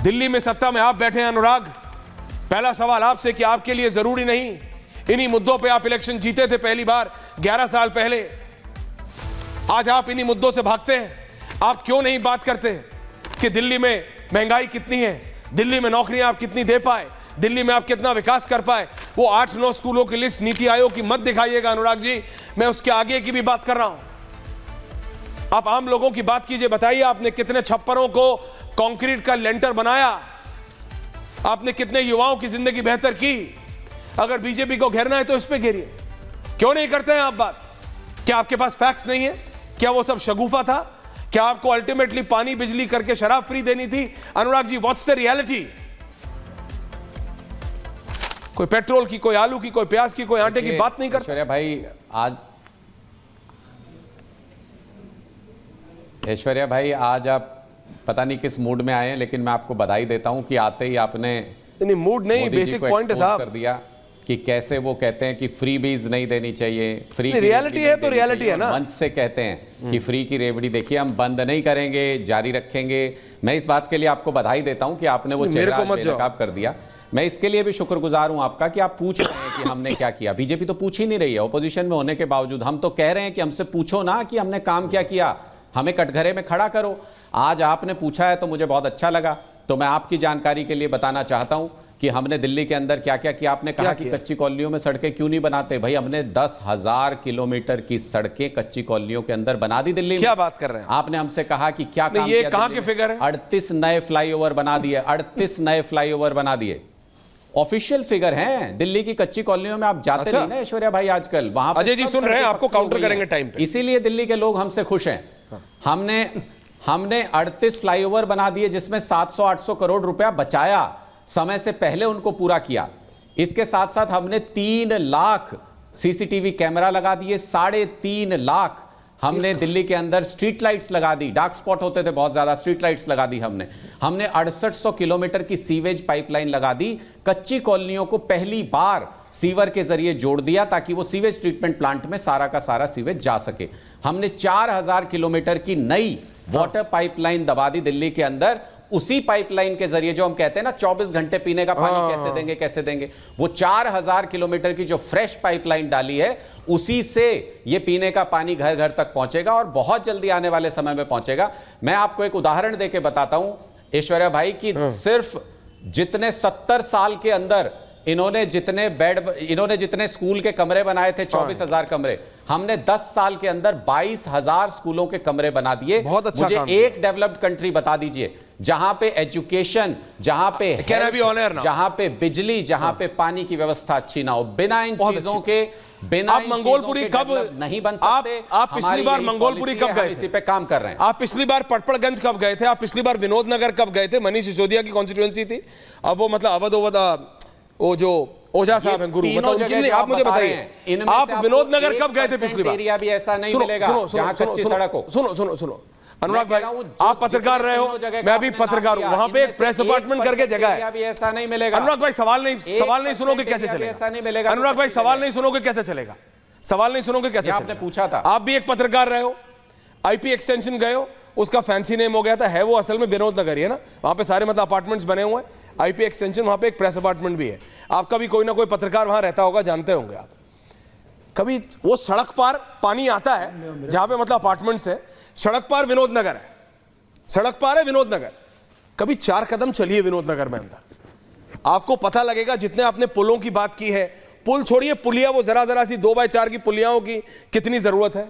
दिल्ली में सत्ता में आप बैठे हैं अनुराग, पहला सवाल आपसे कि आपके लिए जरूरी नहीं, इन्हीं मुद्दों पे आप इलेक्शन जीते थे पहली बार 11 साल पहले, आज आप इन्हीं मुद्दों से भागते हैं। आप क्यों नहीं बात करते कि दिल्ली में महंगाई कितनी है, दिल्ली में नौकरियां आप कितनी दे पाए, दिल्ली में आप कितना विकास कर पाए। वो 8-9 स्कूलों की लिस्ट नीति आयोग की मत दिखाइएगा अनुराग जी, मैं उसके आगे की भी बात कर रहा हूं। आप आम लोगों की बात कीजिए, बताइए आपने कितने छप्परों को कंक्रीट का लेंटर बनाया, आपने कितने युवाओं की जिंदगी बेहतर की। अगर बीजेपी को घेरना है तो इस पे घेरिए, क्यों नहीं करते हैं आप बात? क्या आपके पास फैक्ट्स नहीं है? क्या वो सब शगुफा था? क्या आपको अल्टीमेटली पानी बिजली करके शराब फ्री देनी थी? Anurag ji, what's the reality? कोई पेट्रोल की, कोई आलू की, कोई प्याज की, कोई आटे की बात नहीं करता। ऐश्वर्या भाई आज आप पता नहीं किस मूड में आए हैं, लेकिन मैं आपको बधाई देता हूं कि आते ही आपने नहीं मूड नहीं, बेसिक पॉइंट है साहब, कर दिया कि कैसे वो कहते हैं कि फ्री बीज नहीं देनी चाहिए, फ्री रियलिटी है तो रियलिटी है ना। मंच से कहते हैं कि फ्री की रेवड़ी देखिए हम बंद नहीं करेंगे, जारी रखेंगे। मैं इस बात के लिए आपको बधाई देता हूं कि आपने वो चेहरा बेनकाब कर दिया। मैं इसके लिए भी शुक्रगुजार हूं आपका कि आप पूछ रहे हैं कि हमने क्या किया। बीजेपी तो पूछ ही नहीं रही है, ओपोजिशन में होने के बावजूद। हम तो कह रहे हैं कि हमसे पूछो ना कि हमने काम क्या किया, हमें कटघरे में खड़ा करो। आज आपने पूछा है तो मुझे बहुत अच्छा लगा। तो मैं आपकी जानकारी के लिए बताना चाहता हूं कि हमने दिल्ली के अंदर क्या क्या किया। आपने कहा कि कच्ची कॉलोनियों में सड़कें क्यों नहीं बनाते, भाई हमने 10,000 किलोमीटर की सड़कें कच्ची कॉलोनियों के अंदर बना दी दिल्ली में। क्या बात कर रहे हैं आपने हमसे कहा कि क्या काम ये किया, कहां के फिगर है? 38 नए फ्लाईओवर बना दिए, 38 नए फ्लाईओवर बना दिए। ऑफिशियल फिगर हैं। दिल्ली की कच्ची कॉलोनियों में आप जाते नहीं ना ऐश्वर्या भाई आजकल, वहां अजय जी सुन रहे हैं, आपको काउंटर करेंगे टाइम पे। इसीलिए दिल्ली के लोग हमसे खुश हैं। हमने 38 फ्लाईओवर बना दिए जिसमें 700-800 करोड़ रुपया बचाया, समय से पहले उनको पूरा किया। इसके साथ साथ हमने 3 लाख सीसीटीवी कैमरा लगा दिए, 3.5 लाख हमने दिल्ली के अंदर स्ट्रीट लाइट्स लगा दी। डार्क स्पॉट होते थे बहुत ज्यादा, स्ट्रीट लाइट्स लगा दी हमने 6800 किलोमीटर की सीवेज पाइपलाइन लगा दी। कच्ची कॉलोनियों को पहली बार सीवर के जरिए जोड़ दिया ताकि वो सीवेज ट्रीटमेंट प्लांट में सारा का सारा सीवेज जा सके। हमने 4000 किलोमीटर की नई वाटर पाइपलाइन दबा दी दिल्ली के अंदर। उसी पाइपलाइन के जरिए जो हम कहते हैं ना 24 घंटे पीने का पानी कैसे देंगे, वो 4000 किलोमीटर की जो फ्रेश पाइपलाइन डाली है उसी से ये पीने का पानी घर घर तक पहुंचेगा और बहुत जल्दी आने वाले समय में पहुंचेगा। मैं आपको एक उदाहरण देके बताता हूं ऐश्वर्या भाई कि सिर्फ जितने 70 साल के अंदर इन्होंने जितने स्कूल के कमरे बनाए थे 24,000 कमरे, हमने 10 साल के अंदर 22,000 स्कूलों के कमरे बना दिए। बहुत अच्छा मुझे काम एक डेवलप्ड कंट्री बता दीजिए जहां पे एजुकेशन, जहां पे हेल्थ, जहां पे बिजली, जहां पे पानी की व्यवस्था अच्छी ना हो। बिना इन चीजों के आप मंगोलपुरी कब नहीं बन सकते। आप पिछली बार मंगोलपुरी कब गए थे? इसी पे काम कर रहे हैं। आप पिछली बार पटपड़गंज कब गए थे? आप पिछली बार विनोद नगर कब गए थे? मनीष सिसोदिया की कॉन्स्टिट्यूएंसी थी। अब वो मतलब अवध वो जो ओझा साहब हैं गुरु, मतलब आप मुझे बताइए आप विनोद नगर कब गए थे पिछली बार? एरिया भी ऐसा नहीं मिलेगा जहां कच्ची सड़क हो। सुनो अनुराग भाई, आप पत्रकार रहे हो, मैं भी पत्रकार हूं। वहां पे एक प्रेस अपार्टमेंट करके जगह है, ऐसा नहीं मिलेगा। अनुराग भाई सवाल नहीं सुनोगे कैसे चलेगा? ऐसा नहीं मिलेगा अनुराग भाई, सवाल नहीं सुनोगे कैसे चलेगा? सवाल नहीं सुनोगे कैसे? आपने पूछा था, आप भी एक पत्रकार रहे हो, आईपी एक्सटेंशन गए हो, उसका फैंसी नेम हो गया था, है वो असल में विनोद नगर ही है ना। वहां पे सारे मतलब अपार्टमेंट्स बने हुए हैं, आईपी एक्सटेंशन, वहां पे एक प्रेस अपार्टमेंट भी है। आपका भी कोई ना कोई पत्रकार वहां रहता होगा, जानते होंगे आप। कभी वो सड़क पार पानी आता है जहां पे मतलब अपार्टमेंट्स है, सड़क पार विनोद नगर है, सड़क पार है विनोद नगर। कभी 4 कदम चलिए विनोद नगर में अंदर, आपको पता लगेगा। जितने आपने पुलों की बात की है, पुल छोड़िए, पुलिया वो जरा सी 2x4 की पुलियाओं की कितनी जरूरत है,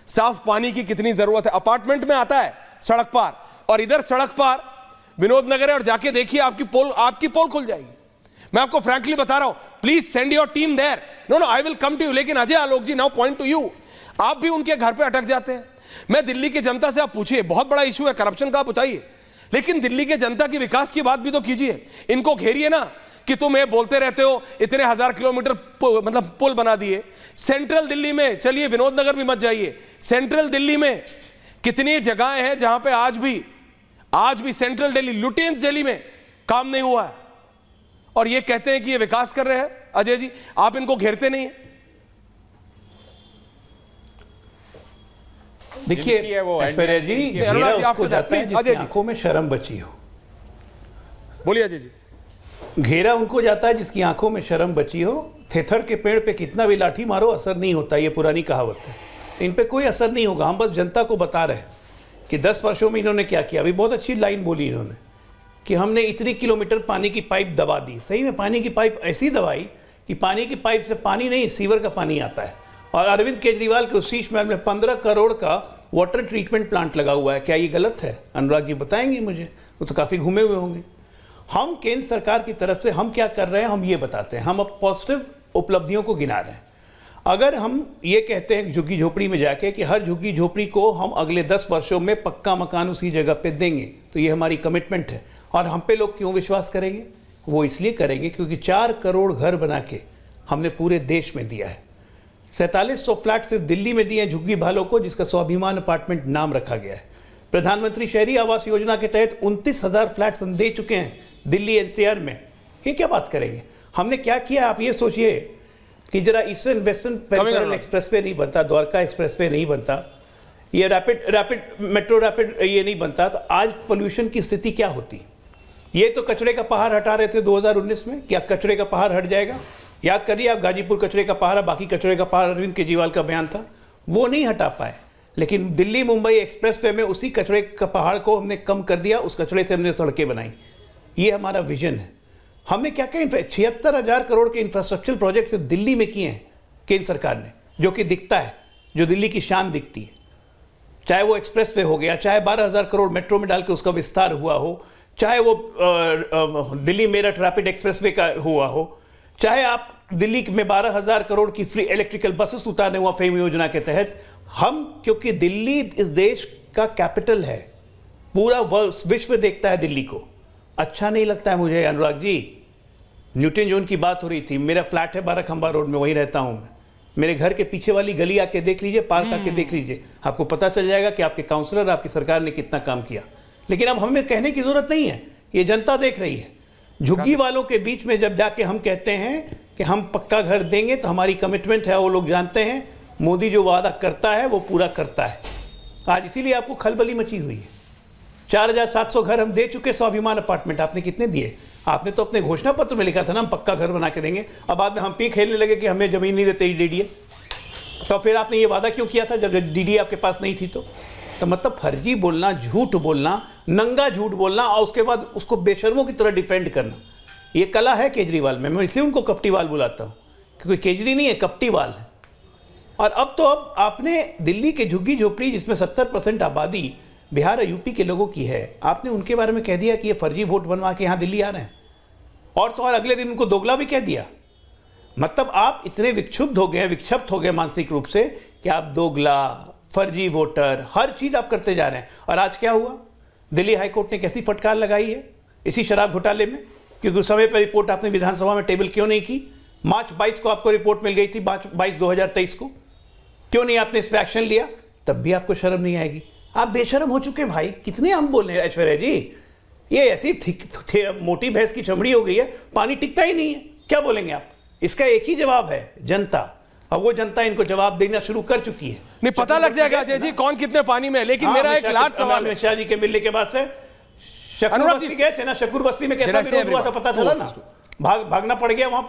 साफ पानी की कितनी जरूरत है। अपार्टमेंट में आता है सड़क पार, और इधर सड़क पार विनोद नगर है, और जाके देखिए आपकी पोल खुल जाएगी। मैं आपको फ्रैंकली बता रहा हूं, please send your team there. No I will come to you. लेकिन Ajay Alok ji, now point to you, आप भी उनके घर पे अटक जाते हैं। मैं दिल्ली की जनता से आप पूछिए, बहुत बड़ा इशू है करप्शन का, आप बताइए, लेकिन दिल्ली के जनता की विकास की बात भी तो कीजिए। इनको घेरिए ना कि तुम ये बोलते रहते हो इतने 1000 किलोमीटर मतलब पुल बना दिए। सेंट्रल दिल्ली में चलिए, विनोद नगर भी मत जाइए, सेंट्रल दिल्ली में कितनी जगहें हैं जहां पे आज भी सेंट्रल दिल्ली, लुटियंस दिल्ली में काम नहीं हुआ है, और ये कहते हैं कि ये विकास कर रहे हैं। अजय जी, आप इनको घेरते नहीं है? देखिए ऐश्वर्या जी, अजय जी आंखों में शर्म बची हो। बोलिए अजय जी। घेरा उनको जाता है जिसकी आंखों में शर्म बची हो। थेथर के पेड़ पे कितना भी लाठी मारो असर नहीं होता, ये पुरानी कहावत है। इन पे कोई असर नहीं होगा। हम बस जनता को बता रहे हैं कि 10 वर्षों में इन्होंने क्या किया। अभी बहुत अच्छी लाइन बोली इन्होंने कि हमने इतनी किलोमीटर पानी की पाइप दबा दी। सही में पानी की पाइप ऐसी दबाई कि पानी की पाइप से पानी नहीं, सीवर का पानी आता है। और अरविंद केजरीवाल के उस शीश महल में 15 करोड़ का वाटर ट्रीटमेंट प्लांट लगा हुआ है। क्या ये गलत है? अनुराग जी बताएंगे मुझे, वो तो काफ़ी घूमे हुए होंगे। हम केंद्र सरकार की तरफ से हम क्या कर रहे हैं हम ये बताते हैं। हम अब पॉजिटिव उपलब्धियों को गिना रहे हैं। अगर हम ये कहते हैं झुग्गी झोपड़ी में जाके कि हर झुग्गी झोपड़ी को हम अगले 10 वर्षों में पक्का मकान उसी जगह पे देंगे, तो ये हमारी कमिटमेंट है। और हम पे लोग क्यों विश्वास करेंगे? वो इसलिए करेंगे क्योंकि 4 करोड़ घर बना के हमने पूरे देश में दिया है। 4700 फ्लैट सिर्फ दिल्ली में दिए हैं झुग्गी भालों को, जिसका स्वाभिमान अपार्टमेंट नाम रखा गया है। प्रधानमंत्री शहरी आवास योजना के तहत 29,000 फ्लैट्स हम दे चुके हैं दिल्ली एनसीआर में। ये क्या बात करेंगे? हमने क्या किया आप ये सोचिए कि जरा ईस्टर्न वेस्टर्न पेरिफेरल एक्सप्रेसवे नहीं बनता, द्वारका एक्सप्रेसवे नहीं बनता, ये रैपिड मेट्रो रैपिड ये नहीं बनता, तो आज पोल्यूशन की स्थिति क्या होती? ये तो कचरे का पहाड़ हटा रहे थे 2019 में। क्या कचरे का पहाड़ हट जाएगा? याद करिए आप, गाजीपुर कचरे का पहाड़, बाकी कचरे का पहाड़ अरविंद केजरीवाल का बयान था, वो नहीं हटा पाए। लेकिन दिल्ली मुंबई एक्सप्रेसवे में उसी कचरे का पहाड़ को हमने कम कर दिया, उस कचरे से हमने सड़कें बनाई। ये हमारा विजन है। हमने क्या क्या 76,000 करोड़ के इंफ्रास्ट्रक्चर प्रोजेक्ट सिर्फ दिल्ली में किए हैं केंद्र सरकार ने, जो कि दिखता है, जो दिल्ली की शान दिखती है। चाहे वो एक्सप्रेसवे हो गया, चाहे 12,000 करोड़ मेट्रो में डाल के उसका विस्तार हुआ हो, चाहे वो दिल्ली मेरठ रैपिड एक्सप्रेसवे का हुआ हो, चाहे आप दिल्ली में 12,000 करोड़ की फ्री इलेक्ट्रिकल बसेस उतारने हुआ फेम योजना के तहत। हम, क्योंकि दिल्ली इस देश का कैपिटल है, पूरा विश्व देखता है दिल्ली को। अच्छा नहीं लगता है मुझे अनुराग जी। न्यूटन जोन की बात हो रही थी, मेरा फ्लैट है 12 खंबा रोड में, वहीं रहता हूं मैं। मेरे घर के पीछे वाली गली आके देख लीजिए, पार्क आके देख लीजिए, आपको पता चल जाएगा कि आपके काउंसलर, आपकी सरकार ने कितना काम किया। लेकिन अब हमें कहने की जरूरत नहीं है, ये जनता देख रही है। झुग्गी वालों के बीच में जब जाके हम कहते हैं कि हम पक्का घर देंगे, तो हमारी कमिटमेंट है, वो लोग जानते हैं मोदी जो वादा करता है वो पूरा करता है। आज इसीलिए आपको खलबली मची हुई है। 4,700 घर हम दे चुके, स्वाभिमान अपार्टमेंट आपने कितने दिए? आपने तो अपने घोषणा पत्र में लिखा था ना हम पक्का घर बना के देंगे। अब बाद में हम पी खेलने लगे कि हमें जमीन नहीं देते डीडीए। तो फिर आपने ये वादा क्यों किया था जब डीडीए आपके पास नहीं थी? तो मतलब फर्जी बोलना, झूठ बोलना, नंगा झूठ बोलना, और उसके बाद उसको बेशर्मों की तरह डिफेंड करना, ये कला है केजरीवाल में। मैं इसलिए उनको कपटीवाल बुलाता हूँ, क्योंकि केजरी नहीं है, कपटीवाल है। और अब आपने दिल्ली के झुग्गी झोपड़ी जिसमें 70% आबादी बिहार और यूपी के लोगों की है, आपने उनके बारे में कह दिया कि ये फर्जी वोट बनवा के यहाँ दिल्ली आ रहे हैं। और तो और अगले दिन उनको दोगला भी कह दिया। मतलब आप इतने विक्षुब्ध हो गए, विक्षिप्त हो गए मानसिक रूप से कि आप दोगला, फर्जी वोटर, हर चीज आप करते जा रहे हैं। और आज क्या हुआ? दिल्ली हाईकोर्ट ने कैसी फटकार लगाई है इसी शराब घोटाले में, क्योंकि उस समय पर रिपोर्ट आपने विधानसभा में टेबल क्यों नहीं की? मार्च 22 को आपको रिपोर्ट मिल गई थी, मार्च 22 2023 को। क्यों नहीं आपने इस पर एक्शन लिया? तब भी आपको शर्म नहीं आएगी। आप बेशर्म हो चुके भाई। कितने हम बोले ऐश्वर्या जी, ये ऐसी मोटी भैंस की चमड़ी हो गई है, पानी टिकता ही नहीं है। क्या बोलेंगे आप? इसका एक ही जवाब है, जनता। अब वो जनता इनको जवाब देना शुरू कर चुकी है। नहीं, पता लग जाएगा अजय जी कौन कितने पानी में है। लेकिन मेरा एक लास्ट सवाल है, शाह जी के मिलने के बाद से शकूर बस्ती गए थे ना, शकूर बस्ती में कैसा विरोध हुआ था पता चला ना, भागना पड़ गया वहां पे।